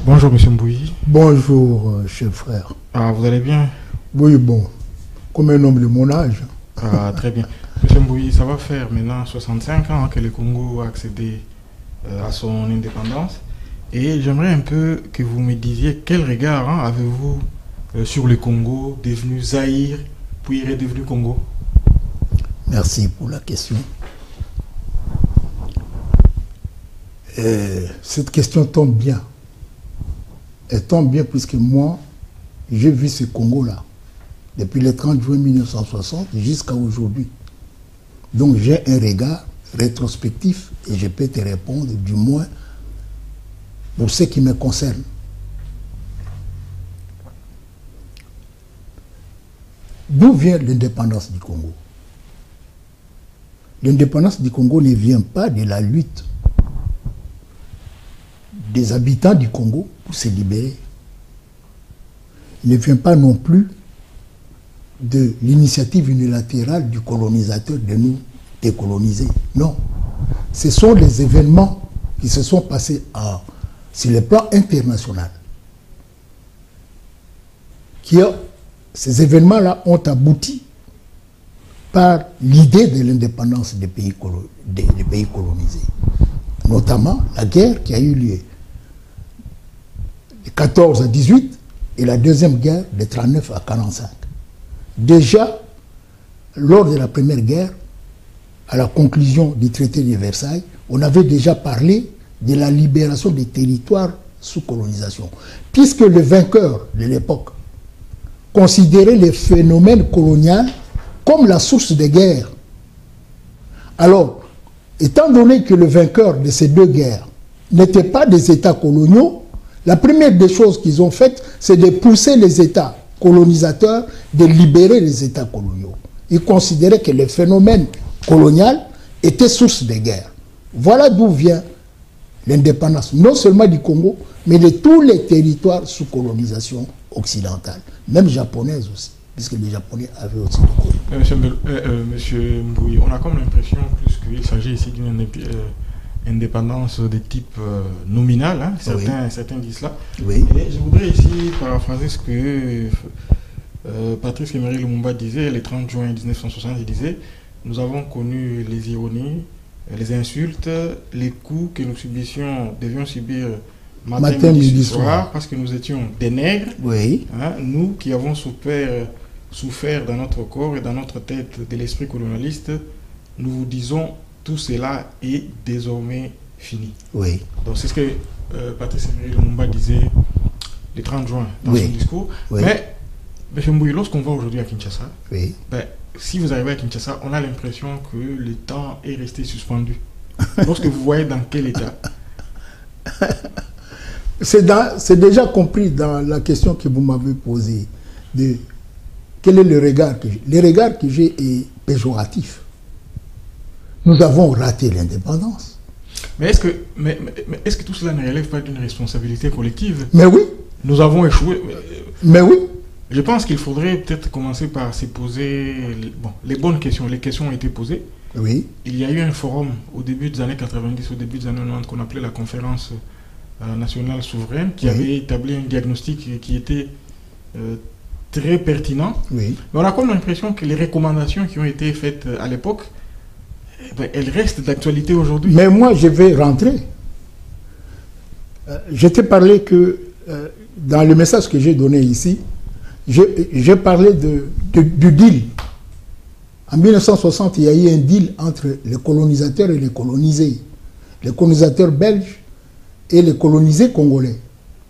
Bonjour Monsieur Mbouyi. Bonjour, cher frère. Ah, vous allez bien? Oui, bon, comme un homme de mon âge. Ah, très bien. Monsieur Mbouyi, ça va faire maintenant 65 ans que le Congo a accédé à son indépendance. Et j'aimerais un peu que vous me disiez quel regard avez-vous sur le Congo, devenu Zaïre, puis redevenu Congo? Merci pour la question. Cette question tombe bien. Elle tombe bien puisque moi, j'ai vu ce Congo-là depuis le 30 juin 1960 jusqu'à aujourd'hui. Donc j'ai un regard rétrospectif et je peux te répondre du moins pour ce qui me concerne. D'où vient l'indépendance du Congo? L'indépendance du Congo ne vient pas de la lutte des habitants du Congo pour se libérer. Il ne vient pas non plus de l'initiative unilatérale du colonisateur de nous décoloniser. Non. Ce sont les événements qui se sont passés sur le plan international. Ces événements-là ont abouti par l'idée de l'indépendance des pays colonisés. Notamment la guerre qui a eu lieu de 14 à 18 et la deuxième guerre de 39 à 45. Déjà, lors de la première guerre, à la conclusion du traité de Versailles, on avait déjà parlé de la libération des territoires sous colonisation, puisque le vainqueur de l'époque considérait les phénomènes coloniaux comme la source des guerres. Alors, étant donné que le vainqueur de ces deux guerres n'était pas des États coloniaux, la première des choses qu'ils ont faites, c'est de pousser les États colonisateurs de libérer les États coloniaux. Ils considéraient que le phénomène colonial était source de guerre. Voilà d'où vient l'indépendance, non seulement du Congo, mais de tous les territoires sous colonisation occidentale, même japonaise aussi, puisque les Japonais avaient aussi le Congo. Monsieur Mbouyi, on a comme l'impression plus qu'il s'agit ici d'une indépendance de type nominal, hein. Certains disent cela. Oui. Et je voudrais ici paraphraser ce que Patrice Emery Lumumba disait le 30 juin 1960. Il disait: nous avons connu les ironies, les insultes, les coups que nous devions subir matin, midi, soir, parce que nous étions des nègres. Oui. Hein, nous qui avons souffert dans notre corps et dans notre tête de l'esprit colonialiste, nous vous disons: tout cela est désormais fini. Oui. Donc c'est ce que Patrice Emery Lumumba disait le 30 juin dans son discours. Oui. Mais, M. Mbouyi, lorsqu'on va aujourd'hui à Kinshasa, oui. Si vous arrivez à Kinshasa, on a l'impression que le temps est resté suspendu. Lorsque vous voyez dans quel état? C'est déjà compris dans la question que vous m'avez posée. Quel est le regard que j'ai? Le regard que j'ai est péjoratif. Nous avons raté l'indépendance. Mais est-ce que tout cela ne relève pas d'une responsabilité collective? Mais oui. Nous avons échoué. Mais oui. Je pense qu'il faudrait peut-être commencer par se poser les bonnes questions. Les questions ont été posées. Oui. Il y a eu un forum au début des années 90, au début des années 90, qu'on appelait la conférence nationale souveraine, qui avait établi un diagnostic qui était très pertinent. Oui. Mais on a comme l'impression que les recommandations qui ont été faites à l'époque, elles restent d'actualité aujourd'hui. Mais moi, je vais rentrer. Je t'ai parlé que dans le message que j'ai donné ici, j'ai parlé du deal. En 1960, il y a eu un deal entre les colonisateurs et les colonisés. Les colonisateurs belges et les colonisés congolais.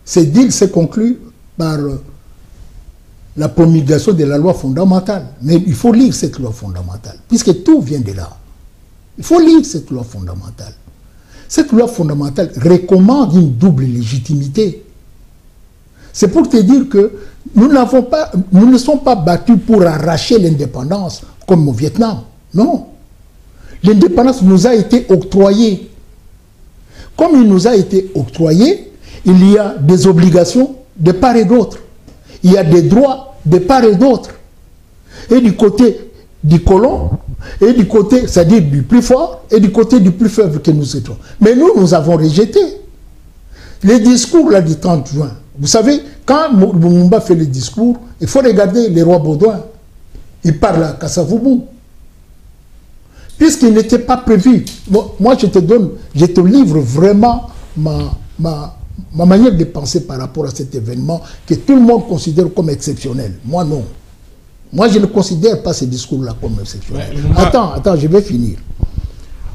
Ce deal s'est conclu par la promulgation de la loi fondamentale. Mais il faut lire cette loi fondamentale, puisque tout vient de là. Il faut lire cette loi fondamentale. Cette loi fondamentale recommande une double légitimité. C'est pour te dire que nous ne sommes pas battus pour arracher l'indépendance comme au Vietnam. Non. L'indépendance nous a été octroyée. Comme il nous a été octroyé, il y a des obligations de part et d'autre. Il y a des droits de part et d'autre. Et du côté du colon, et du côté, c'est-à-dire du plus fort, et du côté du plus faible que nous étions. Mais nous avons rejeté. Les discours là, du 30 juin, vous savez, quand Lumumba fait le discours, il faut regarder les rois Baudouin. Il parle à Kasavubu. Puisqu'il n'était pas prévu. Bon, moi, je te livre vraiment ma manière de penser par rapport à cet événement que tout le monde considère comme exceptionnel. Moi, non. Moi, je ne considère pas ces discours-là comme exceptionnels. Attends, je vais finir.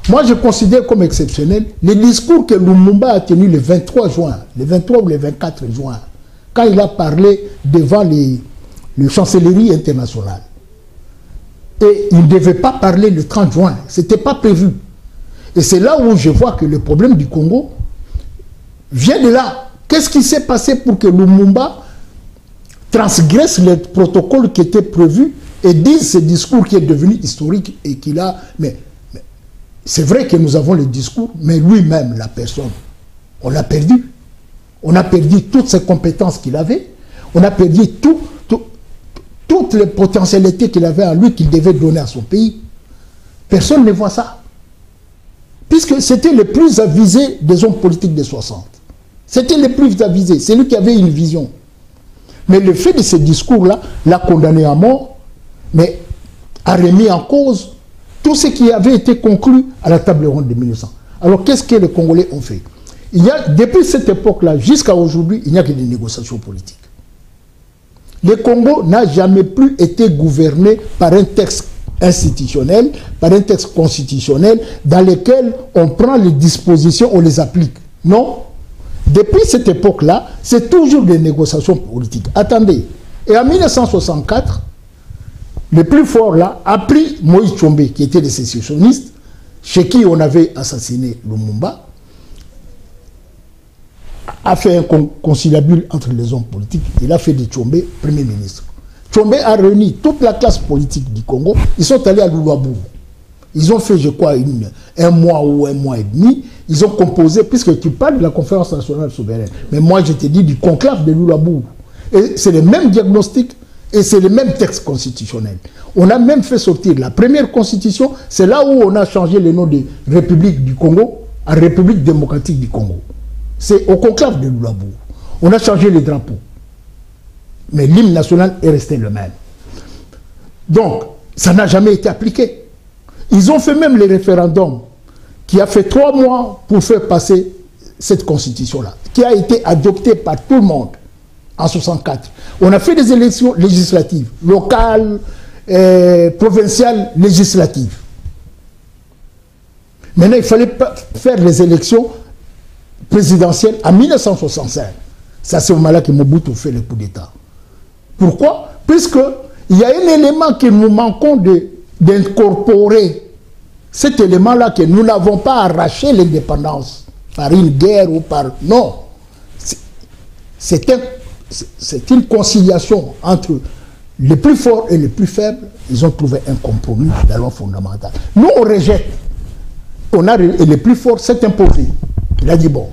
Moi, je considère comme exceptionnel les discours que Lumumba a tenus le 23 juin, le 23 ou le 24 juin, quand il a parlé devant les chancelleries internationales. Et il ne devait pas parler le 30 juin. Ce n'était pas prévu. Et c'est là où je vois que le problème du Congo vient de là. Qu'est-ce qui s'est passé pour que Lumumba transgresse le protocole qui était prévu et dise ce discours qui est devenu historique et qu'il a... Mais c'est vrai que nous avons le discours, mais lui-même, la personne, on l'a perdu. On a perdu toutes ses compétences qu'il avait. On a perdu toutes les potentialités qu'il avait en lui, qu'il devait donner à son pays. Personne ne voit ça. Puisque c'était le plus avisé des hommes politiques des 60. C'était le plus avisé. C'est lui qui avait une vision. Mais le fait de ce discours-là l'a condamné à mort, mais a remis en cause tout ce qui avait été conclu à la table ronde de 1900. Alors qu'est-ce que les Congolais ont fait? Depuis cette époque-là jusqu'à aujourd'hui, il n'y a que des négociations politiques. Le Congo n'a jamais plus été gouverné par un texte institutionnel, par un texte constitutionnel dans lequel on prend les dispositions, on les applique. Non. Depuis cette époque-là, c'est toujours des négociations politiques. Attendez. Et en 1964, le plus fort là a pris Moïse Tshombe, qui était le sécessionniste, chez qui on avait assassiné Lumumba, a fait un conciliabule entre les hommes politiques. Il a fait de Tshombe Premier ministre. Tshombe a réuni toute la classe politique du Congo. Ils sont allés à Lulwabourg. Ils ont fait, je crois, un mois ou un mois et demi. Ils ont composé, puisque tu parles de la conférence nationale souveraine, mais moi je te dis du conclave de Lulwabourg. Et c'est le même diagnostic et c'est le même texte constitutionnel. On a même fait sortir la première constitution. C'est là où on a changé le nom de République du Congo à République démocratique du Congo. C'est au conclave de Lulwabourg. On a changé les drapeaux. Mais l'hymne national est resté le même. Donc, ça n'a jamais été appliqué. Ils ont fait même les référendums qui a fait 3 mois pour faire passer cette constitution-là, qui a été adoptée par tout le monde en 1964. On a fait des élections législatives, locales, provinciales, législatives. Maintenant, il fallait faire les élections présidentielle en 1965. C'est à ce moment-là que Mobutu fait le coup d'État. Pourquoi? Puisqu'il y a un élément que nous manquons d'incorporer. Cet élément-là que nous n'avons pas arraché l'indépendance par une guerre ou par... Non. C'est une conciliation entre les plus forts et les plus faibles. Ils ont trouvé un compromis de la loi fondamentale. Nous, on rejette. Et les plus forts s'est imposé. Il a dit, bon,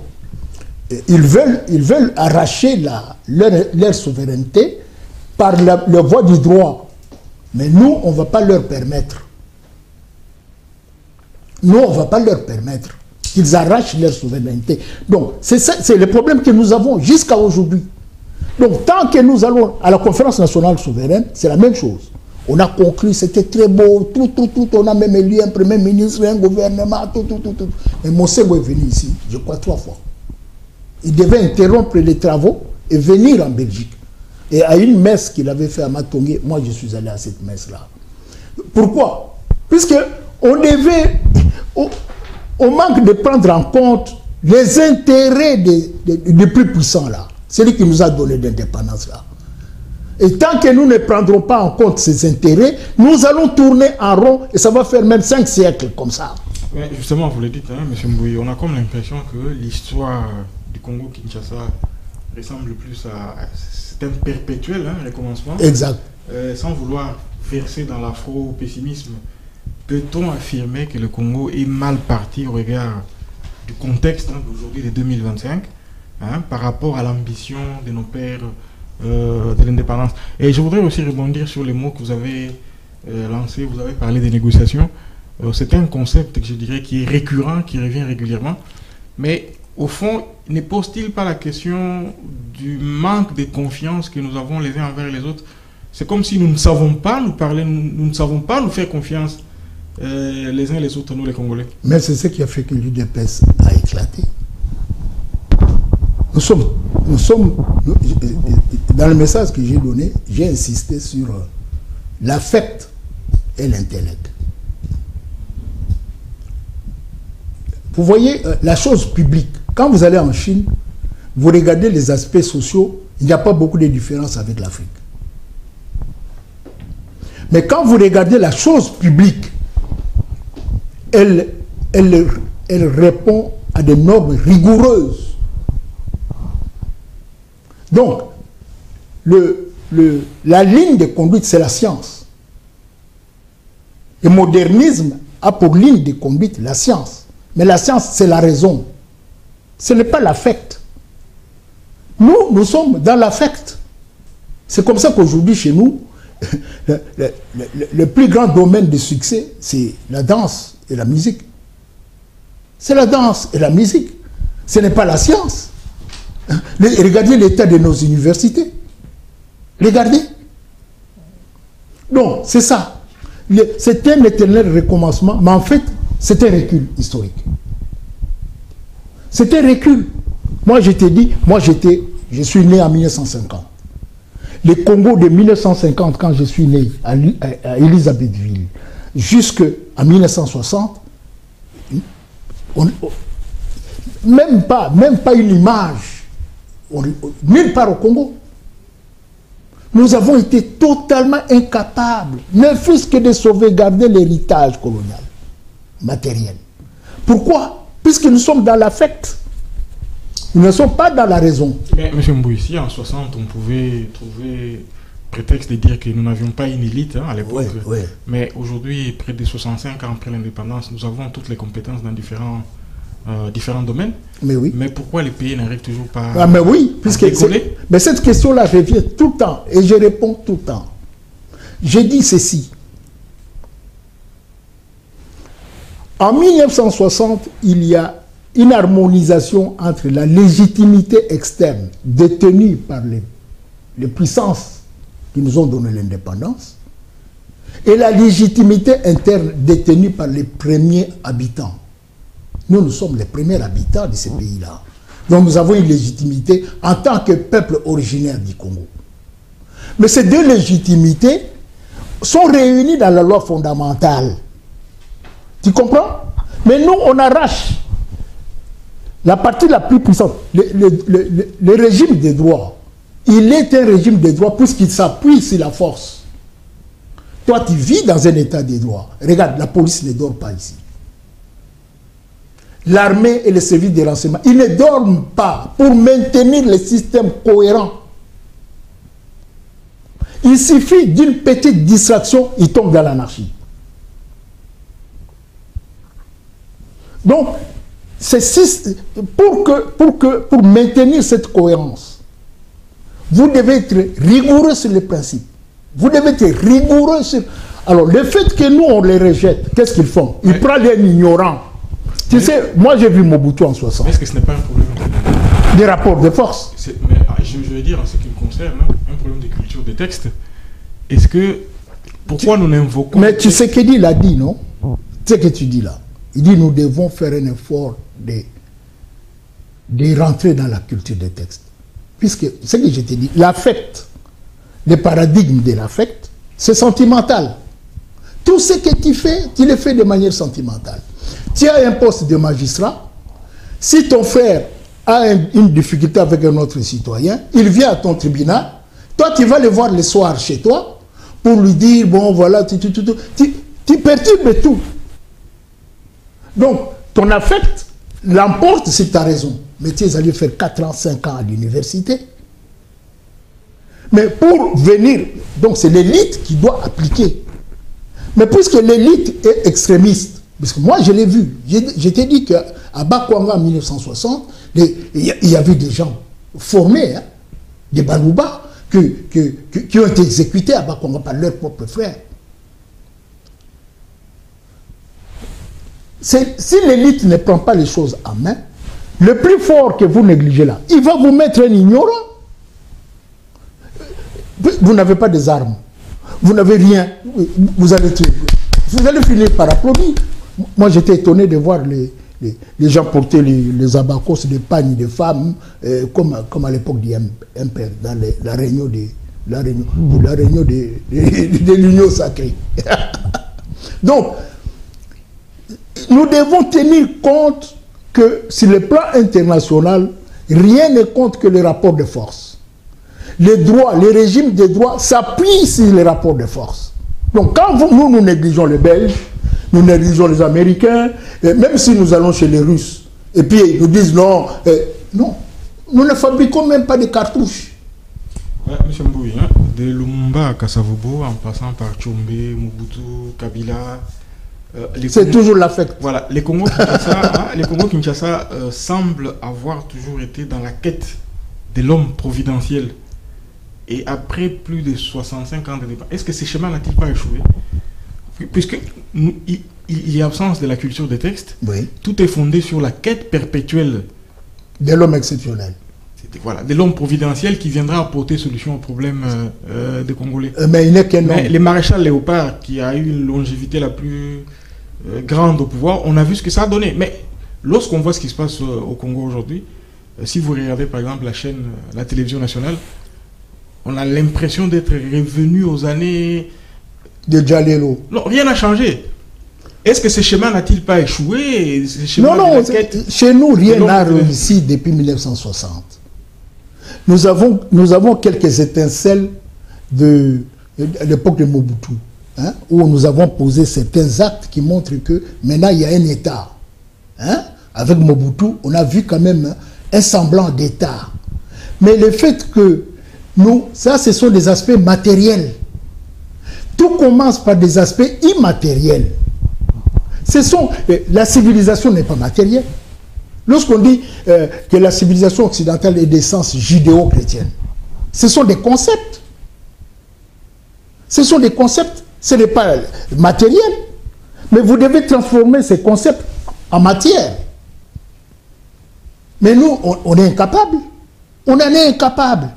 ils veulent arracher leur souveraineté par la voie du droit. Mais nous, on ne va pas leur permettre. Nous, on ne va pas leur permettre qu'ils arrachent leur souveraineté. Donc, c'est le problème que nous avons jusqu'à aujourd'hui. Donc, tant que nous allons à la conférence nationale souveraine, c'est la même chose. On a conclu, c'était très beau, tout, on a même élu un premier ministre, un gouvernement, tout. Mais Mosego est venu ici, je crois 3 fois. Il devait interrompre les travaux et venir en Belgique. Et à une messe qu'il avait fait à Matongé, moi je suis allé à cette messe-là. Pourquoi? Puisque on manque de prendre en compte les intérêts des plus puissants là. Celui qui nous a donné l'indépendance là. Et tant que nous ne prendrons pas en compte ces intérêts, nous allons tourner en rond et ça va faire même 5 siècles comme ça. Ouais, justement, vous le dites, hein, M. Mbouyi, on a comme l'impression que l'histoire du Congo-Kinshasa ressemble plus à... C'est un perpétuel recommencement. Exact. Sans vouloir verser dans l'afro-pessimisme, peut-on affirmer que le Congo est mal parti au regard du contexte d'aujourd'hui de 2025 par rapport à l'ambition de nos pères de l'indépendance? Et je voudrais aussi rebondir sur les mots que vous avez lancés. Vous avez parlé des négociations. C'est un concept que je dirais qui est récurrent, qui revient régulièrement. Mais au fond, ne pose-t-il pas la question du manque de confiance que nous avons les uns envers les autres? C'est comme si nous ne savons pas nous parler, nous ne savons pas nous faire confiance les uns les autres, nous les Congolais. Mais c'est ce qui a fait que l'UDPS a éclaté. Nous sommes, dans le message que j'ai donné, j'ai insisté sur l'affect et l'intellect. Vous voyez, la chose publique, quand vous allez en Chine, vous regardez les aspects sociaux, il n'y a pas beaucoup de différence avec l'Afrique. Mais quand vous regardez la chose publique, elle répond à des normes rigoureuses. Donc, la ligne de conduite, c'est la science. Le modernisme a pour ligne de conduite la science. Mais la science, c'est la raison. Ce n'est pas l'affect. Nous sommes dans l'affect. C'est comme ça qu'aujourd'hui, chez nous, le plus grand domaine de succès, c'est la danse et la musique. C'est la danse et la musique. Ce n'est pas la science. Regardez l'état de nos universités. Regardez. Donc, c'est ça. C'est un éternel recommencement, mais en fait, c'est un recul historique. C'est un recul. Moi, je t'ai dit, je suis né en 1950. Le Congo de 1950, quand je suis né à Elisabethville, jusqu'à 1960, même pas une image, nulle part au Congo. Nous avons été totalement incapables, ne fût-ce que de sauvegarder l'héritage colonial, matériel. Pourquoi? Puisque nous sommes dans l'affect. Nous ne sommes pas dans la raison. Mais M. Mbouissi, en 60, on pouvait trouver prétexte de dire que nous n'avions pas une élite à l'époque. Oui. Mais aujourd'hui, près de 65 ans après l'indépendance, nous avons toutes les compétences dans différents domaines. Mais oui. Mais pourquoi les pays n'arrivent toujours pas mais oui, puisque mais cette question-là revient tout le temps et je réponds tout le temps. J'ai dit ceci. En 1960, il y a une harmonisation entre la légitimité externe détenue par les puissances qui nous ont donné l'indépendance et la légitimité interne détenue par les premiers habitants. Nous sommes les premiers habitants de ces pays-là. Donc nous avons une légitimité en tant que peuple originaire du Congo. Mais ces deux légitimités sont réunies dans la loi fondamentale. Tu comprends? Mais nous, on arrache la partie la plus puissante. Le régime des droits, il est un régime des droits puisqu'il s'appuie sur la force. Toi, tu vis dans un état des droits. Regarde, la police ne dort pas ici. L'armée et les services de renseignement, ils ne dorment pas pour maintenir le système cohérent. Il suffit d'une petite distraction, ils tombent dans l'anarchie. Donc, pour maintenir cette cohérence, vous devez être rigoureux sur les principes. Vous devez être rigoureux sur... Alors, le fait que nous, on les rejette, qu'est-ce qu'ils font? Ils prennent les ignorants. Tu sais, moi j'ai vu Mobutu en 60. Est-ce que ce n'est pas un problème des rapports de force? Mais je veux dire, en ce qui me concerne, un problème de culture des textes. Est-ce que... Pourquoi nous n'invoquons... Mais tu sais qu'il a dit, non? Tu sais ce que tu dis là? Il dit nous devons faire un effort de rentrer dans la culture des textes. Puisque, ce que je t'ai dit, l'affect, le paradigme de l'affect, c'est sentimental. Tout ce que tu fais, tu le fais de manière sentimentale. Tu as un poste de magistrat, si ton frère a une difficulté avec un autre citoyen, il vient à ton tribunal, toi tu vas le voir le soir chez toi, pour lui dire, bon voilà, tu perturbes tout. Donc, ton affect l'emporte si tu as raison. Mais tu es allé faire 4 ans, 5 ans à l'université. Mais pour venir, donc c'est l'élite qui doit appliquer. Mais puisque l'élite est extrémiste, parce que moi je l'ai vu, je t'ai dit qu'à Bakwanga en 1960, il y avait des gens formés, hein, des Balouba, qui ont été exécutés à Bakwanga par leurs propres frères. Si l'élite ne prend pas les choses en main, Le plus fort que vous négligez là, il va vous mettre un ignorant. Vous n'avez pas des armes. Vous n'avez rien. Vous allez finir par applaudir. Moi, j'étais étonné de voir les gens porter les abacos, des pagnes de femmes, comme à l'époque du MPR, dans la réunion de l'Union sacrée. Donc, nous devons tenir compte que sur le plan international, rien ne compte que les rapports de force. Les droits, les régimes des droits s'appuient sur les rapports de force. Donc quand nous négligeons les Belges, nous négligeons les Américains, même si nous allons chez les Russes, et puis ils nous disent non, non, nous ne fabriquons même pas de cartouches. Ouais, M. Mbouy, hein, de Lumumba à Kasavubo, en passant par Tchombe, Mobutu, Kabila... c'est toujours l'affect. Voilà, les Congo-Kinshasa semblent avoir toujours été dans la quête de l'homme providentiel. Et après plus de 65 ans de départ, est-ce que ces schémas n'a-t-il pas échoué? Puisque il y a absence de la culture des textes, oui. Tout est fondé sur la quête perpétuelle de l'homme exceptionnel. Voilà, de l'homme providentiel qui viendra apporter solution aux problèmes des Congolais. Mais il n'est qu'un homme. Les maréchal Léopard, qui a eu une longévité la plus grande au pouvoir, on a vu ce que ça a donné. Mais lorsqu'on voit ce qui se passe au Congo aujourd'hui, si vous regardez par exemple la chaîne, la télévision nationale, on a l'impression d'être revenu aux années... de Djalelo. Non, rien n'a changé. Est-ce que ce schéma n'a-t-il pas échoué? Non, chez nous, rien n'a réussi depuis 1960. Nous avons quelques étincelles de l'époque de Mobutu, hein, où nous avons posé certains actes qui montrent que maintenant il y a un État. Hein. Avec Mobutu, on a vu quand même un semblant d'État. Mais le fait que ça, ce sont des aspects matériels. Tout commence par des aspects immatériels. La civilisation n'est pas matérielle. Lorsqu'on dit que la civilisation occidentale est d'essence judéo-chrétienne, ce sont des concepts. Ce sont des concepts, ce n'est pas matériel. Mais vous devez transformer ces concepts en matière. Mais nous, on est incapables. On en est incapables.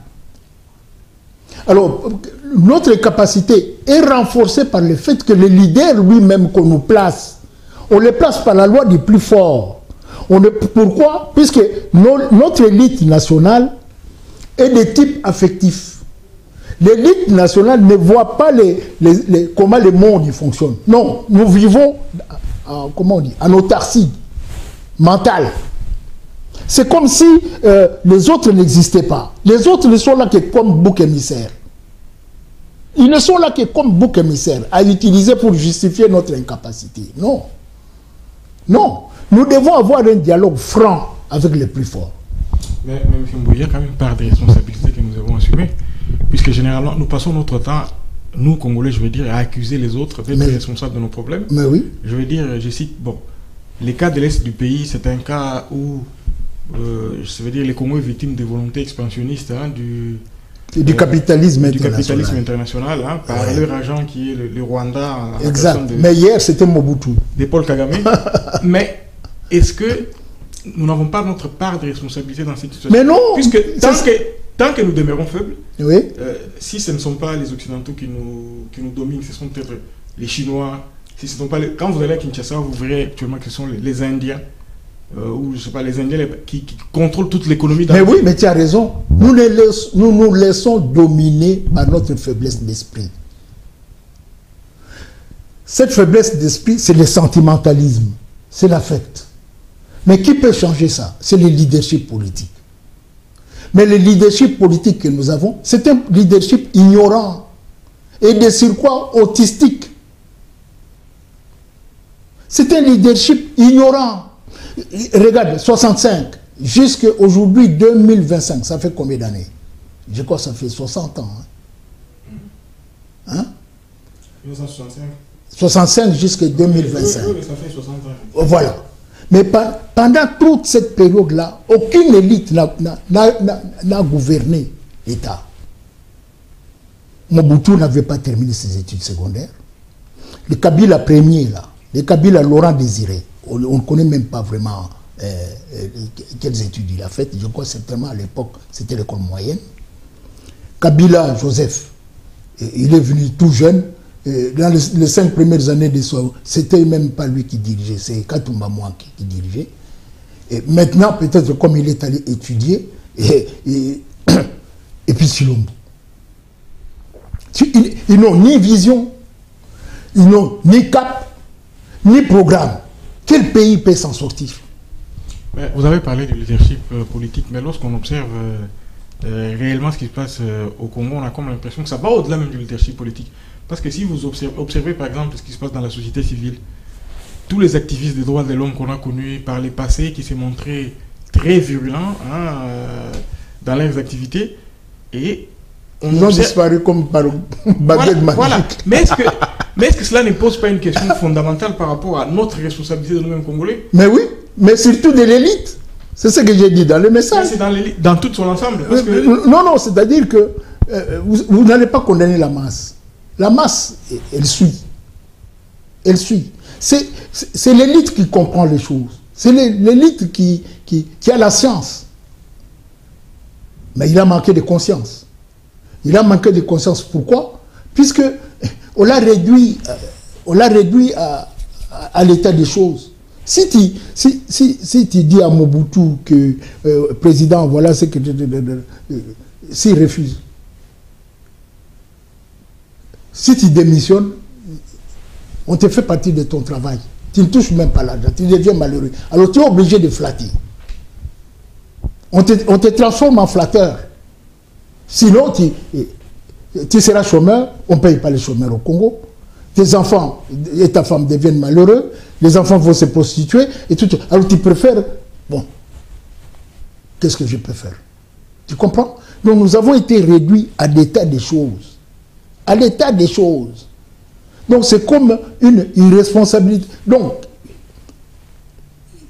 Alors, notre capacité est renforcée par le fait que le leader lui-même qu'on nous place, on le place par la loi du plus fort. Pourquoi? Puisque notre élite nationale est de type affectif. L'élite nationale ne voit pas comment le monde fonctionne. Non, nous vivons en autarcie mentale. C'est comme si les autres n'existaient pas. Les autres ne sont là que comme bouc émissaire. Ils ne sont là que comme bouc émissaire à utiliser pour justifier notre incapacité. Non. Non. Nous devons avoir un dialogue franc avec les plus forts. Mais M. Mbouy, il y a quand même une part de responsabilité que nous avons assumée. Puisque généralement, nous passons notre temps, nous, Congolais, je veux dire, à accuser les autres d'être responsables de nos problèmes. Mais oui. Je veux dire, je cite, bon, les cas de l'Est du pays, c'est un cas où, je veux dire, les Congolais victimes des volontés expansionnistes du capitalisme international, hein, par leur agent qui est le Rwanda. Exact. Mais hier, c'était Mobutu. De Paul Kagame. Mais est-ce que nous n'avons pas notre part de responsabilité dans cette situation? Mais non. Puisque tant que nous demeurons faibles, oui. Si ce ne sont pas les Occidentaux qui nous dominent, ce sont peut-être les Chinois. Si ce ne sont pas quand vous allez à Kinshasa, vous verrez actuellement que ce sont les Indiens. Ou je sais pas, les Indiens qui contrôlent toute l'économie. Mais oui, mais tu as raison. Nous nous laissons dominer par notre faiblesse d'esprit. Cette faiblesse d'esprit, c'est le sentimentalisme, c'est l'affect. Mais qui peut changer ça? C'est le leadership politique. Mais le leadership politique que nous avons, c'est un leadership ignorant et de surcroît autistique. C'est un leadership ignorant. Regarde, 65, jusqu'à aujourd'hui 2025, ça fait combien d'années? Je crois que ça fait 60 ans. Hein? 1965. 65 jusqu'à 2025. Oui, ça fait 60 ans. Voilà. Mais pendant toute cette période-là, aucune élite n'a gouverné l'État. Mobutu n'avait pas terminé ses études secondaires. Le Kabila premier, là, le Kabila Laurent Désiré, on ne connaît même pas vraiment quelles études il a faites. Je crois certainement à l'époque, c'était l'école moyenne. Kabila, Joseph, il est venu tout jeune. Dans les 5 premières années de son... C'était même pas lui qui dirigeait, c'est Katumba Mouanki qui dirigeait. Et maintenant, peut-être comme il est allé étudier, et puis Silombo. Ils n'ont ni vision, ils n'ont ni cap, ni programme. Quel pays peut s'en sortir? Mais vous avez parlé du leadership politique, mais lorsqu'on observe réellement ce qui se passe au Congo, on a comme l'impression que ça va au-delà même du leadership politique. Parce que si vous observez par exemple ce qui se passe dans la société civile, tous les activistes des droits de l'homme qu'on a connus par les passés, qui s'est montré très virulents dans leurs activités, et ils ont disparu comme par baguette magique. Voilà. Mais est-ce que cela ne pose pas une question fondamentale par rapport à notre responsabilité de nous-mêmes Congolais? Mais oui, mais surtout de l'élite. C'est ce que j'ai dit dans le message. C'est dans tout son ensemble. Parce que... Non, c'est-à-dire que vous n'allez pas condamner la masse. La masse, elle suit. Elle suit. C'est l'élite qui comprend les choses. C'est l'élite qui a la science. Mais il a manqué de conscience. Il a manqué de conscience. Pourquoi? Puisque on l'a réduit à l'état des choses. Si tu dis à Mobutu que président, voilà ce que... s'il refuse. Si tu démissionnes, on te fait partie de ton travail. Tu ne touches même pas l'argent, tu deviens malheureux. Alors tu es obligé de flatter. On te transforme en flatteur. Sinon, tu seras chômeur, on ne paye pas les chômeurs au Congo. Tes enfants et ta femme deviennent malheureux, les enfants vont se prostituer, et tout. Alors tu préfères... Bon, qu'est-ce que je peux faire? Tu comprends? Donc nous avons été réduits à l'état des choses. À l'état des choses. Donc c'est comme une irresponsabilité. Donc,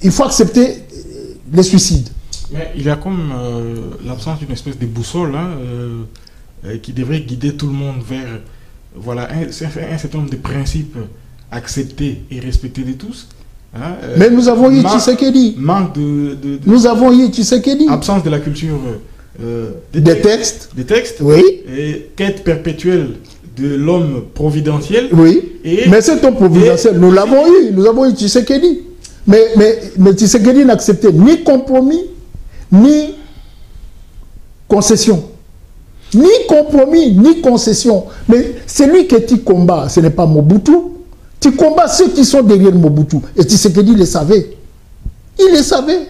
il faut accepter les suicides. Mais il y a comme l'absence d'une espèce de boussole qui devrait guider tout le monde vers voilà, un certain nombre de principes acceptés et respectés de tous. Hein, mais nous avons eu Tshisekedi. Manque nous avons eu Tshisekedi. Absence de la culture des textes. Des textes. Oui. Et quête perpétuelle de l'homme providentiel. Oui. Mais cet homme providentiel, nous l'avons eu. Nous avons eu Tshisekedi. Mais Tshisekedi n'acceptait ni compromis, ni concession. Ni compromis, ni concession. Mais celui que tu combats, ce n'est pas Mobutu. Tu combats ceux qui sont derrière Mobutu. Et Tshisekedi le savait. Il le savait.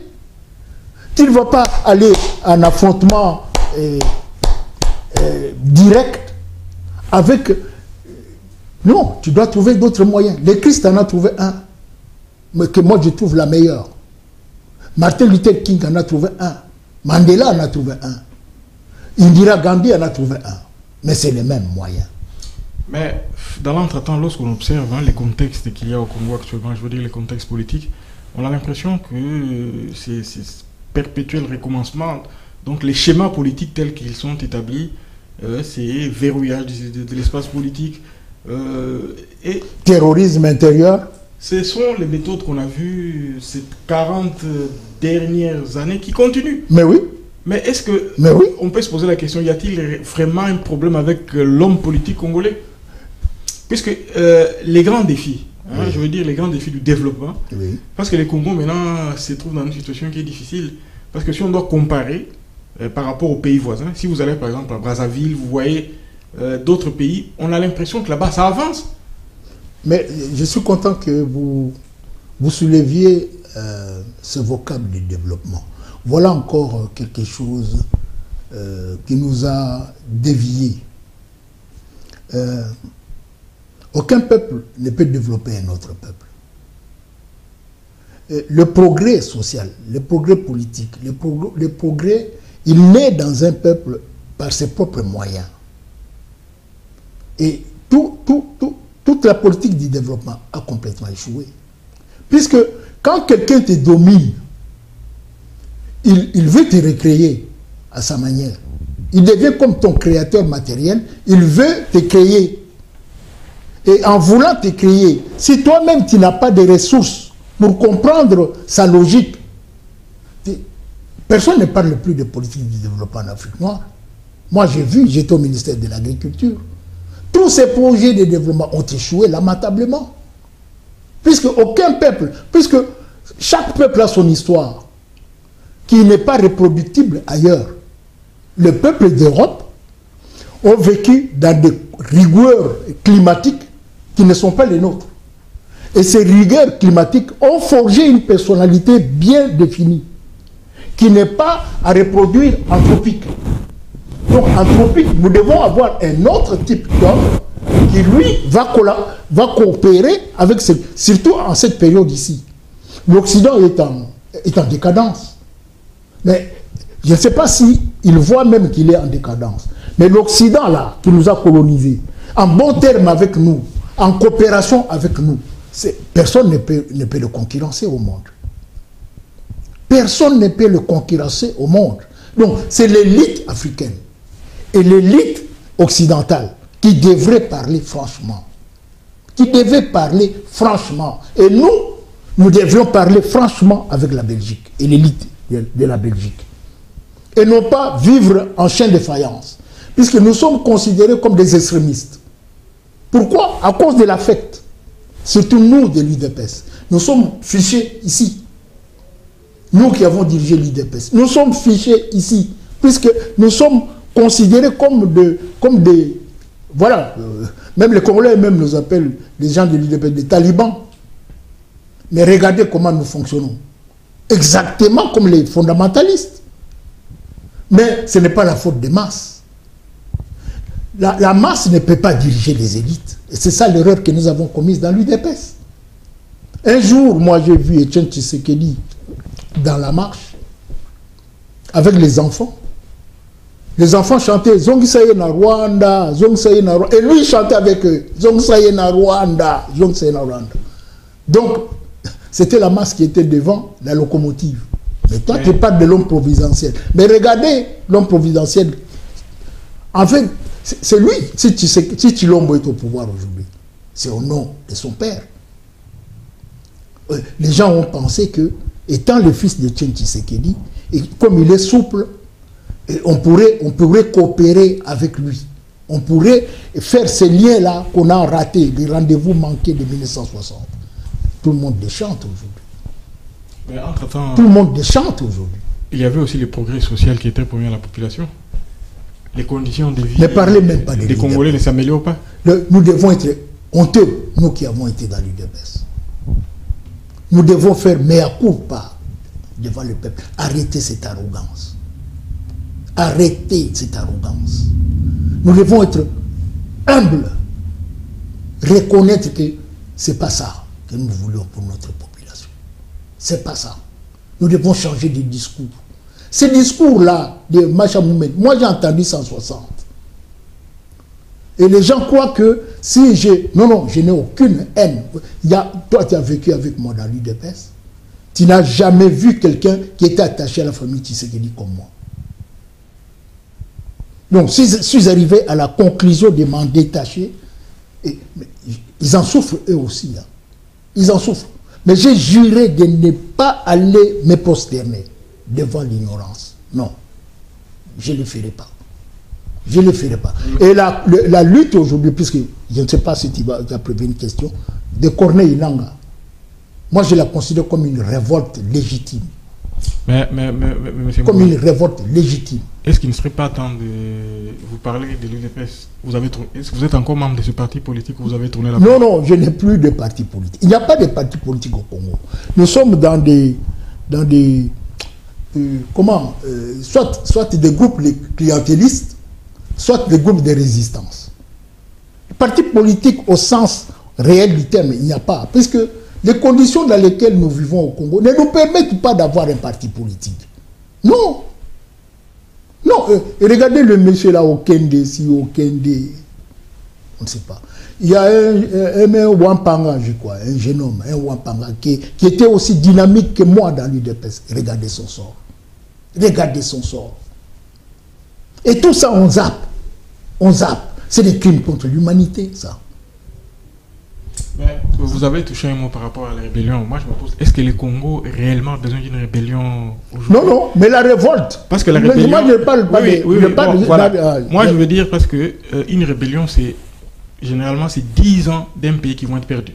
Tu ne vas pas aller en affrontement direct avec... Non, tu dois trouver d'autres moyens. Le Christ en a trouvé un, mais que moi je trouve la meilleure. Martin Luther King en a trouvé un. Mandela en a trouvé un. Indira Gandhi en a trouvé un. Mais c'est les mêmes moyens. Mais dans l'entretemps, lorsqu'on observe les contextes qu'il y a au Congo actuellement, je veux dire les contextes politiques, on a l'impression que c'est perpétuel recommencement. Donc les schémas politiques tels qu'ils sont établis, c'est verrouillage de l'espace politique. Et terrorisme intérieur. Ce sont les méthodes qu'on a vues ces 40 dernières années qui continuent. Mais oui. Mais est-ce que oui. On peut se poser la question, y a-t-il vraiment un problème avec l'homme politique congolais? Puisque les grands défis, oui. Je veux dire les grands défis du développement, oui. Parce que les Congos maintenant se trouvent dans une situation qui est difficile. Parce que si on doit comparer par rapport aux pays voisins, si vous allez par exemple à Brazzaville, vous voyez d'autres pays, on a l'impression que là-bas ça avance. Mais je suis content que vous souleviez ce vocable du développement. Voilà encore quelque chose qui nous a déviés. Aucun peuple ne peut développer un autre peuple. Le progrès social, le progrès politique, le progrès, il naît dans un peuple par ses propres moyens. Et toute la politique du développement a complètement échoué. Puisque quand quelqu'un te domine, il veut te recréer à sa manière. Il devient comme ton créateur matériel, il veut te créer. Et en voulant te créer, si toi-même tu n'as pas de ressources pour comprendre sa logique, Personne ne parle plus de politique du développement en Afrique noire. Moi, j'ai vu, j'étais au ministère de l'Agriculture. Tous ces projets de développement ont échoué lamentablement. Puisque aucun peuple, puisque chaque peuple a son histoire, qui n'est pas reproductible ailleurs. Les peuples d'Europe ont vécu dans des rigueurs climatiques qui ne sont pas les nôtres. Et ces rigueurs climatiques ont forgé une personnalité bien définie, qui n'est pas à reproduire anthropique. Donc, anthropique, nous devons avoir un autre type d'homme qui, lui, va coopérer avec, surtout en cette période ici. L'Occident est en décadence. Mais je ne sais pas si il voit même qu'il est en décadence. Mais l'Occident, là, qui nous a colonisés, en bon terme avec nous, en coopération avec nous, personne ne peut le concurrencer au monde. Personne ne peut le concurrencer au monde. Donc, c'est l'élite africaine et l'élite occidentale qui devrait parler franchement. Qui devait parler franchement. Et nous devrions parler franchement avec la Belgique et l'élite de la Belgique. Et non pas vivre en chaîne de faïence. Puisque nous sommes considérés comme des extrémistes. Pourquoi? À cause de l'affect. Surtout nous de l'UDPS. Nous sommes fichés ici. Nous qui avons dirigé l'UDPS. Nous sommes fichés ici. Puisque nous sommes considérés comme des voilà. Même les Congolais même nous appellent, les gens de l'UDPS, des talibans. Mais regardez comment nous fonctionnons. Exactement comme les fondamentalistes. Mais ce n'est pas la faute des masses. La masse ne peut pas diriger les élites. Et c'est ça l'erreur que nous avons commise dans l'UDPS. Un jour, moi j'ai vu Etienne Tshisekedi dans la marche avec les enfants. Les enfants chantaient Zongsaye na Rwanda, Zongsaye na Rwanda. Et lui il chantait avec eux Zongsaye na Rwanda, Zongsaye na Rwanda. Donc, c'était la masse qui était devant la locomotive. Mais toi, tu parles de l'homme providentiel. Mais regardez l'homme providentiel. En fait, c'est lui. Si Chilombo est au pouvoir aujourd'hui, c'est au nom de son père. Les gens ont pensé que, étant le fils de Etienne Tshisekedi, et comme il est souple, on pourrait coopérer avec lui. On pourrait faire ces liens-là qu'on a ratés, les rendez-vous manqués de 1960. Tout le monde déchante aujourd'hui. Tout le monde déchante aujourd'hui. Il y avait aussi les progrès sociaux qui étaient promis à la population. Les conditions de vie ne parlez même pas des Congolais ne s'améliorent pas. Nous devons être honteux, nous qui avons été dans l'UDPS. Nous devons faire mea culpa devant le peuple. Arrêtez cette arrogance. Arrêtez cette arrogance. Nous devons être humbles. Reconnaître que ce n'est pas ça que nous voulons pour notre population. Ce n'est pas ça. Nous devons changer de discours. Ce discours-là de Macha Moumed, moi j'ai entendu 160. Et les gens croient que si j'ai... Non, je n'ai aucune haine. Toi, tu as vécu avec moi dans l'UDPS. Tu n'as jamais vu quelqu'un qui était attaché à la famille Tshisekedi comme moi. Donc, si je suis arrivé à la conclusion de m'en détacher, ils en souffrent eux aussi. Hein. Ils en souffrent. Mais j'ai juré de ne pas aller me prosterner devant l'ignorance. Non. Je ne le ferai pas. Je ne le ferai pas. Et la lutte aujourd'hui, puisque je ne sais pas si tu vas prévoir une question, de Corneille Nangaa, moi je la considère comme une révolte légitime. Mais comme une révolte légitime. Est-ce qu'il ne serait pas temps de vous parler de l'UDPS? Est-ce que vous êtes encore membre de ce parti politique ou vous avez tourné la page? Non, je n'ai plus de parti politique. Il n'y a pas de parti politique au Congo. Nous sommes dans des soit des groupes clientélistes, soit des groupes de résistance. Parti politique au sens réel du terme, il n'y a pas. Puisque les conditions dans lesquelles nous vivons au Congo ne nous permettent pas d'avoir un parti politique. Non. Non, et regardez le monsieur là, Okende, si Okende, on ne sait pas. Il y a un Wampanga, je crois, un jeune homme, un Wampanga, qui était aussi dynamique que moi dans l'UDPS. Regardez son sort. Regardez son sort. Et tout ça, on zappe. On zappe. C'est des crimes contre l'humanité, ça. Vous avez touché un mot par rapport à la rébellion. Moi, je me pose, est-ce que le Congo est réellement besoin d'une rébellion aujourd'hui? Non, non, mais la révolte. Parce que la rébellion... Moi, je ne parle pas Moi, je veux dire parce que une rébellion, c'est généralement c'est 10 ans d'un pays qui vont être perdus.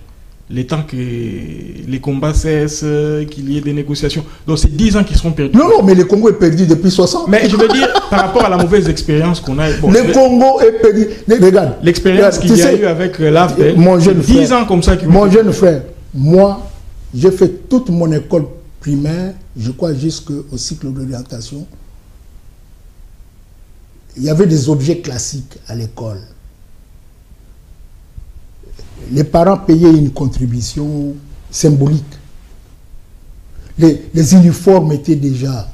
Le temps que les combats cessent, qu'il y ait des négociations. Donc, c'est 10 ans qui seront perdus. Non, non, mais le Congo est perdu depuis 60. Mais je veux dire, par rapport à la mauvaise expérience qu'on a... Bon, le Congo est perdu. Regarde. L'expérience qu'il y a eu avec l'AFDEL, mon jeune 10 frère, ans comme ça. Mon jeune frère, moi, j'ai fait toute mon école primaire, je crois jusqu'au cycle d'orientation. Il y avait des objets classiques à l'école. Les parents payaient une contribution symbolique. Les uniformes étaient déjà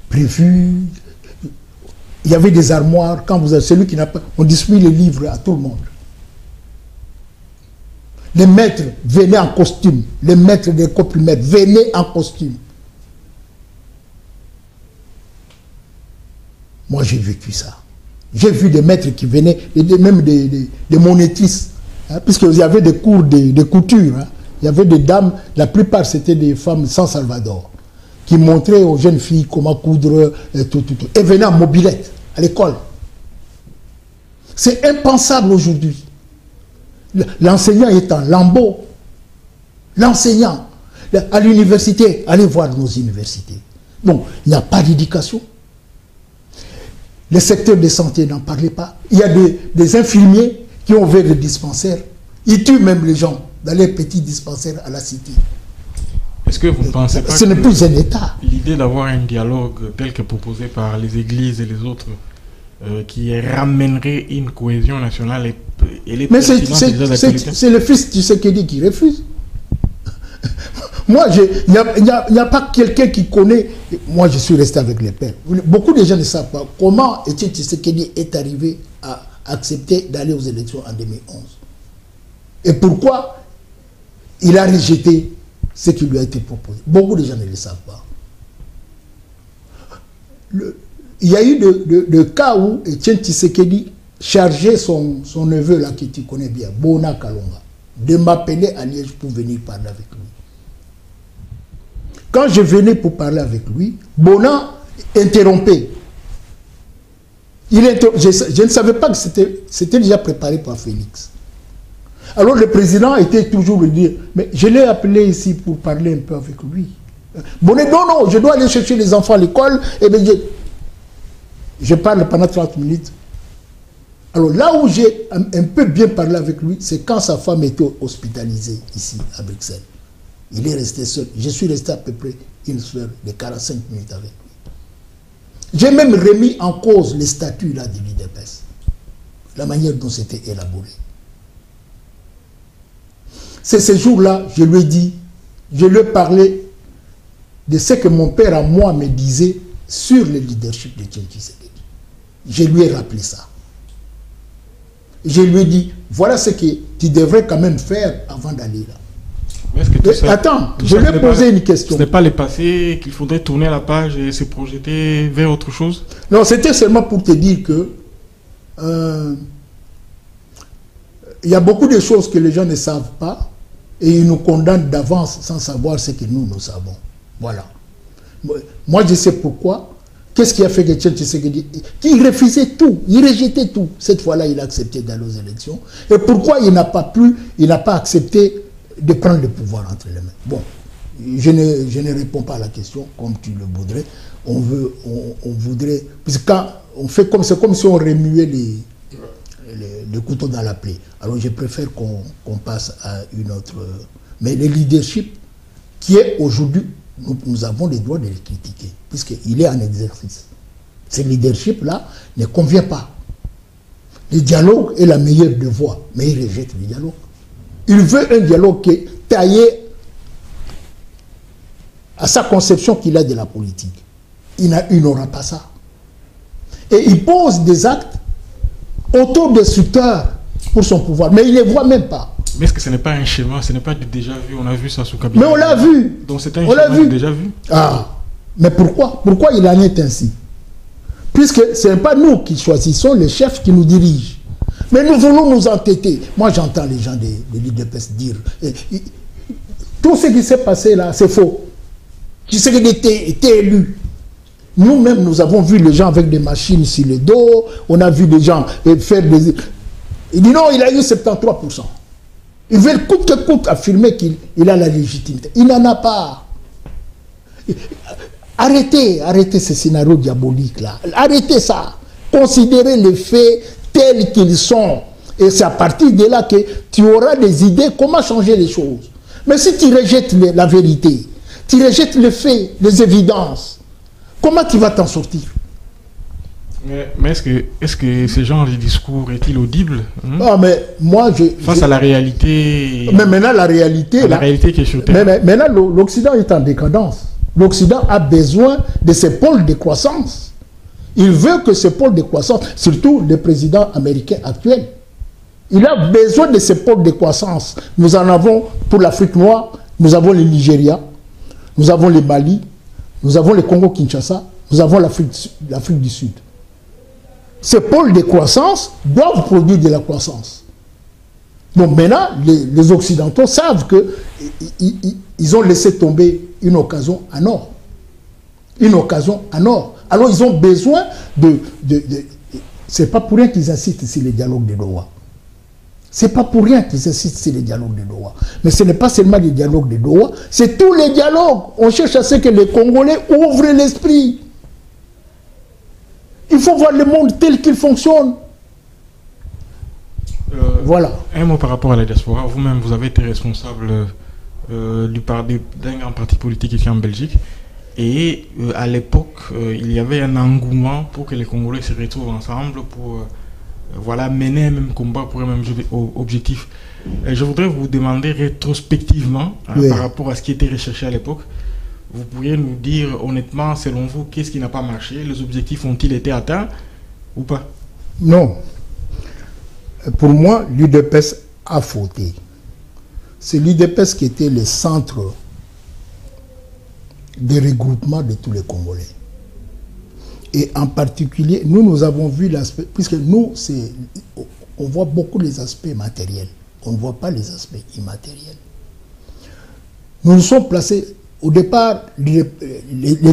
prévus. Il y avait des armoires. Quand vous avez celui qui n'a pas, on distribue les livres à tout le monde. Les maîtres venaient en costume. Les maîtres des écoles primaires venaient en costume. Moi, j'ai vécu ça. J'ai vu des maîtres qui venaient, même des monétistes. Hein, puisqu'il y avait des cours de couture. Hein. Il y avait des dames, la plupart c'était des femmes sans Salvador, qui montraient aux jeunes filles comment coudre, tout. Et venaient en mobilette à l'école. C'est impensable aujourd'hui. L'enseignant est en lambeau. L'enseignant, à l'université, allez voir nos universités. Donc, il n'y a pas d'éducation. Le secteur de santé n'en parlait pas. Il y a des infirmiers qui ont ouvert des dispensaires. Ils tuent même les gens dans les petits dispensaires à la cité. Est-ce que vous ne pensez pas ce n'est plus un État. L'idée d'avoir un dialogue tel que proposé par les églises et les autres qui ramènerait une cohésion nationale et les... Mais c'est le fils du Tshisekedi qui refuse. Moi, il n'y a pas quelqu'un qui connaît... Moi, je suis resté avec les pères. Beaucoup de gens ne savent pas comment Étienne Tshisekedi est arrivé à accepter d'aller aux élections en 2011. Et pourquoi il a rejeté ce qui lui a été proposé. Beaucoup de gens ne le savent pas. Il y a eu de cas où Étienne Tshisekedi chargeait son neveu, là, que tu connais bien, Bona Kalonga, de m'appeler à Liège pour venir parler avec lui. Quand je venais pour parler avec lui, Bona interrompait. Je ne savais pas que c'était déjà préparé par Félix. Alors le président était toujours me dire, mais je l'ai appelé ici pour parler un peu avec lui. Bonnet, non, je dois aller chercher les enfants à l'école. Et bien je parle pendant 30 minutes. Alors là où j'ai un peu bien parlé avec lui, c'est quand sa femme était hospitalisée ici à Bruxelles. Il est resté seul. Je suis resté à peu près une heure de 45 minutes avec lui. J'ai même remis en cause les statuts là de l'UDPS. La manière dont c'était élaboré. C'est ce jour-là, je lui ai dit, je lui ai parlé de ce que mon père à moi me disait sur le leadership de Étienne Tshisekedi. Je lui ai rappelé ça. Je lui ai dit, voilà ce que tu devrais quand même faire avant d'aller là. Attends, je lui ai posé une question. Ce n'est pas le passé qu'il faudrait tourner la page et se projeter vers autre chose? Non, c'était seulement pour te dire que il y a beaucoup de choses que les gens ne savent pas et ils nous condamnent d'avance sans savoir ce que nous savons. Voilà. Moi, je sais pourquoi. Qu'est-ce qui a fait que Étienne Tshisekedi, il refusait tout, il rejetait tout. Cette fois-là, il a accepté d'aller aux élections. Et pourquoi il n'a pas accepté de prendre le pouvoir entre les mains? Bon, je ne réponds pas à la question comme tu le voudrais. On voudrait, puisque quand on fait comme c'est comme si on remuait le couteau dans la plaie. Alors je préfère qu'on passe à une autre. Mais le leadership qui est aujourd'hui, nous avons le droit de le critiquer, puisqu'il est en exercice. Ce leadership-là ne convient pas. Le dialogue est la meilleure des voies, mais il rejette le dialogue. Il veut un dialogue qui est taillé à sa conception qu'il a de la politique. Il n'aura pas ça. Et il pose des actes autodestructeurs pour son pouvoir, mais il ne les voit même pas. Mais est-ce que ce n'est pas un schéma, ce n'est pas du déjà vu? On a vu ça sous Kabila. Mais on l'a vu. Donc c'est un schéma du déjà vu. Ah, mais pourquoi? Pourquoi il en est ainsi? Puisque ce n'est pas nous qui choisissons les chefs qui nous dirigent. Mais nous voulons nous entêter. Moi, j'entends les gens de l'UDPS dire tout ce qui s'est passé là, c'est faux. Qui c'est qui était élu? Nous-mêmes, nous avons vu les gens avec des machines sur le dos. On a vu des gens faire des... Il dit non, il a eu 73%. Ils veulent coûte que coûte affirmer qu'il a la légitimité. Il n'en a pas. Arrêtez ces scénarios diaboliques là. Arrêtez ça. Considérez les faits tels qu'ils sont. Et c'est à partir de là que tu auras des idées comment changer les choses. Mais si tu rejettes la vérité, tu rejettes les faits, les évidences, comment tu vas t'en sortir? Mais est-ce que ce genre de discours est-il audible, hein? Ah, mais moi, face à la réalité. Mais maintenant, la réalité. La réalité qui est sur terre. Mais maintenant, l'Occident est en décadence. L'Occident a besoin de ces pôles de croissance. Il veut que ces pôles de croissance, surtout le président américain actuel, il a besoin de ces pôles de croissance. Nous en avons pour l'Afrique noire, nous avons le Nigeria, nous avons le Mali, nous avons le Congo-Kinshasa, nous avons l'Afrique du Sud. Ces pôles de croissance doivent produire de la croissance. Bon, maintenant, les Occidentaux savent qu'ils ont laissé tomber une occasion en or. Une occasion en or. Alors, ils ont besoin c'est pas pour rien qu'ils insistent sur les dialogues de Doha. C'est pas pour rien qu'ils insistent sur les dialogues de Doha. Mais ce n'est pas seulement les dialogues de Doha, c'est tous les dialogues. On cherche à ce que les Congolais ouvrent l'esprit. Il faut voir le monde tel qu'il fonctionne. Voilà. Un mot par rapport à la diaspora. Vous-même, vous avez été responsable d'un grand parti politique ici en Belgique. Et à l'époque, il y avait un engouement pour que les Congolais se retrouvent ensemble pour mener un même combat pour un même objectif. Je voudrais vous demander rétrospectivement, oui, par rapport à ce qui était recherché à l'époque, vous pourriez nous dire honnêtement, selon vous, qu'est-ce qui n'a pas marché? Les objectifs ont-ils été atteints ou pas? Non. Pour moi, l'UDPS a fauté. C'est l'UDPS qui était le centre de regroupement de tous les Congolais. Et en particulier, nous avons vu l'aspect, puisque nous, on voit beaucoup les aspects matériels. On ne voit pas les aspects immatériels. Nous nous sommes placés, au départ, les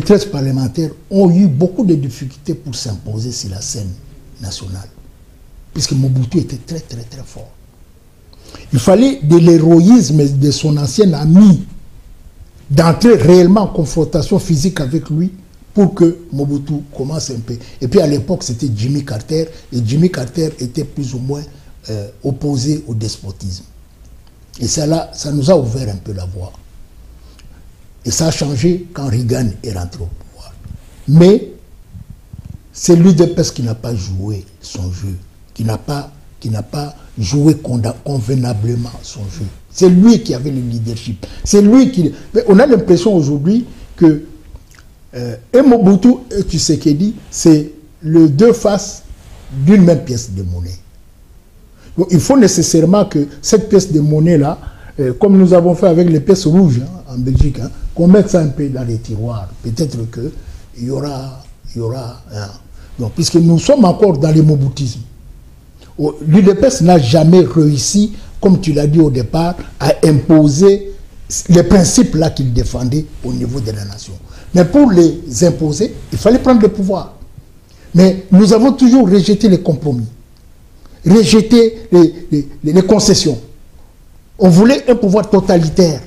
13 parlementaires ont eu beaucoup de difficultés pour s'imposer sur la scène nationale. Puisque Mobutu était très, très, très fort. Il fallait de l'héroïsme de son ancien ami, d'entrer réellement en confrontation physique avec lui pour que Mobutu commence un peu. Et puis à l'époque, c'était Jimmy Carter, et Jimmy Carter était plus ou moins opposé au despotisme. Et ça nous a ouvert un peu la voie. Et ça a changé quand Reagan est rentré au pouvoir. Mais c'est l'UDPS qui n'a pas joué son jeu, qui n'a pas joué convenablement son jeu. C'est lui qui avait le leadership. C'est lui qui... Mais on a l'impression aujourd'hui que Mobutu et Tshisekedi, c'est les deux faces d'une même pièce de monnaie. Donc, il faut nécessairement que cette pièce de monnaie-là, comme nous avons fait avec les pièces rouges en Belgique, qu'on mette ça un peu dans les tiroirs. Peut-être qu'il y aura donc, puisque nous sommes encore dans le moboutisme. L'UDPS n'a jamais réussi, comme tu l'as dit au départ, à imposer les principes là qu'il défendait au niveau de la nation. Mais pour les imposer, il fallait prendre le pouvoir. Mais nous avons toujours rejeté les compromis, rejeté les concessions. On voulait un pouvoir totalitaire.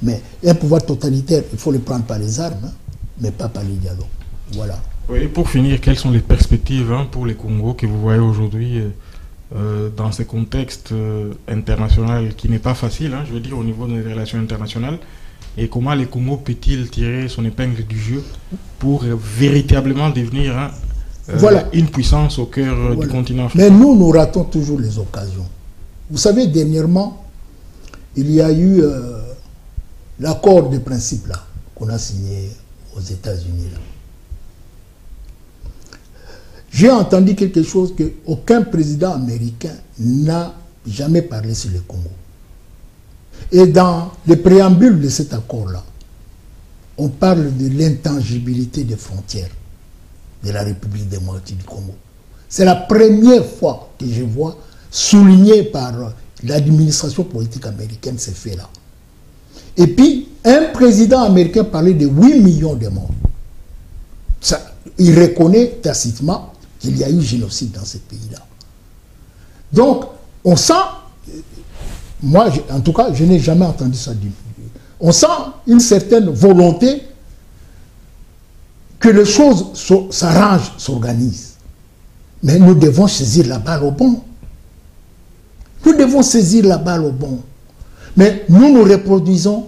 Mais un pouvoir totalitaire, il faut le prendre par les armes, mais pas par les dialogues. Voilà. Oui, pour finir, quelles sont les perspectives pour les Congos que vous voyez aujourd'hui dans ce contexte international qui n'est pas facile, je veux dire, au niveau des relations internationales, et comment le Congo peut-il tirer son épingle du jeu pour véritablement devenir une puissance au cœur du continent africain? Mais nous ratons toujours les occasions. Vous savez, dernièrement, il y a eu l'accord de principe là qu'on a signé aux États-Unis. J'ai entendu quelque chose qu'aucun président américain n'a jamais parlé sur le Congo. Et dans le préambule de cet accord-là, on parle de l'intangibilité des frontières de la République démocratique du Congo. C'est la première fois que je vois souligné par l'administration politique américaine ces faits-là. Et puis, un président américain parlait de 8 millions de morts. Ça, il reconnaît tacitement qu'il y a eu génocide dans ce pays-là. Donc, on sent, moi en tout cas, je n'ai jamais entendu ça du on sent une certaine volonté que les choses s'arrangent, s'organisent. Mais nous devons saisir la balle au bon. Nous devons saisir la balle au bon. Mais nous reproduisons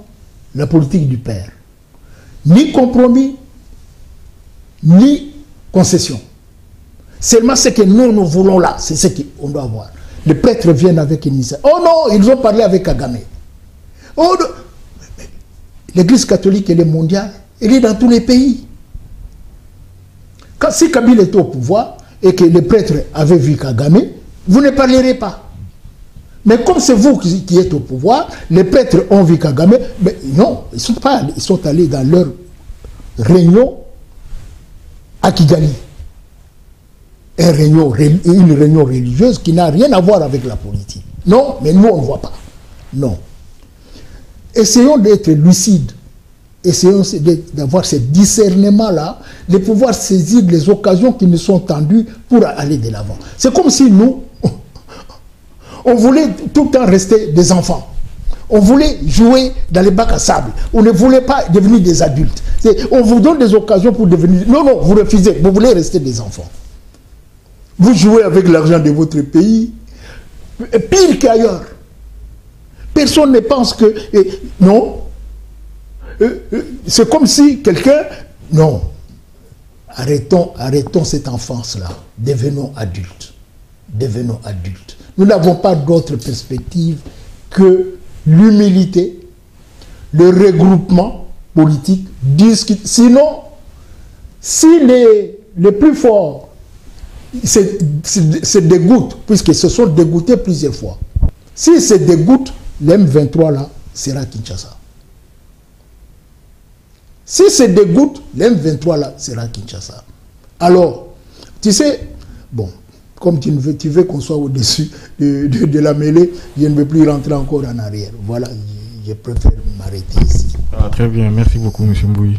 la politique du père. Ni compromis, ni concession. Seulement ce que nous voulons là, c'est ce qu'on doit avoir. Les prêtres viennent avec une mise. Oh non, ils ont parlé avec Kagame. Oh, l'Église catholique, elle est mondiale. Elle est dans tous les pays. Si Kabila était au pouvoir et que les prêtres avaient vu Kagame, vous ne parlerez pas. Mais comme c'est vous qui êtes au pouvoir, les prêtres ont vu Kagame, mais non, ils sont allés dans leur réunion à Kigali. Une réunion religieuse qui n'a rien à voir avec la politique. Non, mais nous on ne voit pas. Non. Essayons d'être lucides. Essayons d'avoir ce discernement-là, de pouvoir saisir les occasions qui nous sont tendues pour aller de l'avant. C'est comme si nous, on voulait tout le temps rester des enfants. On voulait jouer dans les bacs à sable. On ne voulait pas devenir des adultes. On vous donne des occasions pour devenir... Non, non, vous refusez. Vous voulez rester des enfants. Vous jouez avec l'argent de votre pays. Pire qu'ailleurs. Personne ne pense que... non. C'est comme si quelqu'un... Non. Arrêtons cette enfance-là. Devenons adultes. Devenons adultes. Nous n'avons pas d'autre perspective que l'humilité, le regroupement politique, sinon, si les plus forts se dégoûtent, puisqu'ils se sont dégoûtés plusieurs fois, s'ils se dégoûtent, l'M23 là sera Kinshasa. S'ils se dégoûtent, l'M23 là sera Kinshasa. Alors, tu sais, bon, comme tu veux qu'on soit au-dessus de la mêlée, je ne veux plus rentrer encore en arrière. Voilà, je préfère m'arrêter ici. Ah, très bien, merci beaucoup, M. Mbouyi.